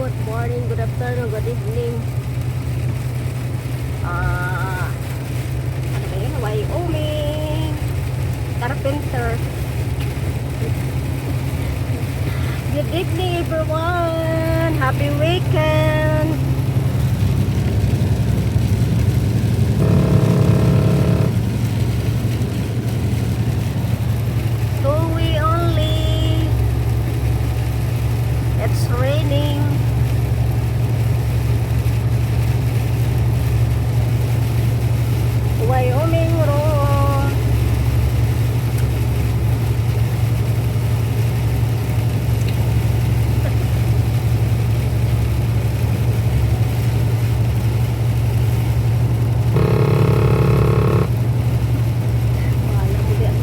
Good morning, good afternoon, good evening. Ano ba yun? Wyoming Carpenter. Good evening everyone. Happy weekend. Snowy only. It's raining. Wyoming Road. Wala mo din.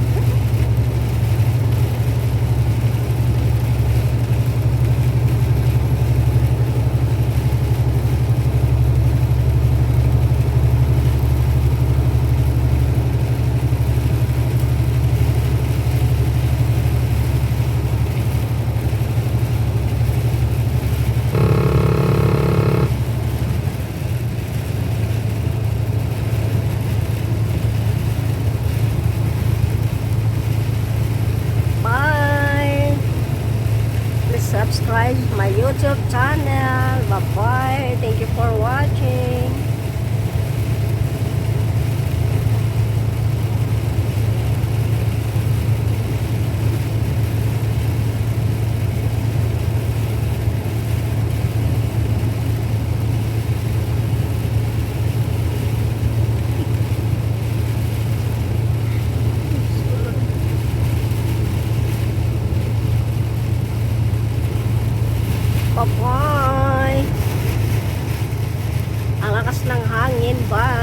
Bye. Please subscribe my YouTube channel. Bye bye. Thank you for watching. Bye-bye. Ang lakas ng hangin. Bye.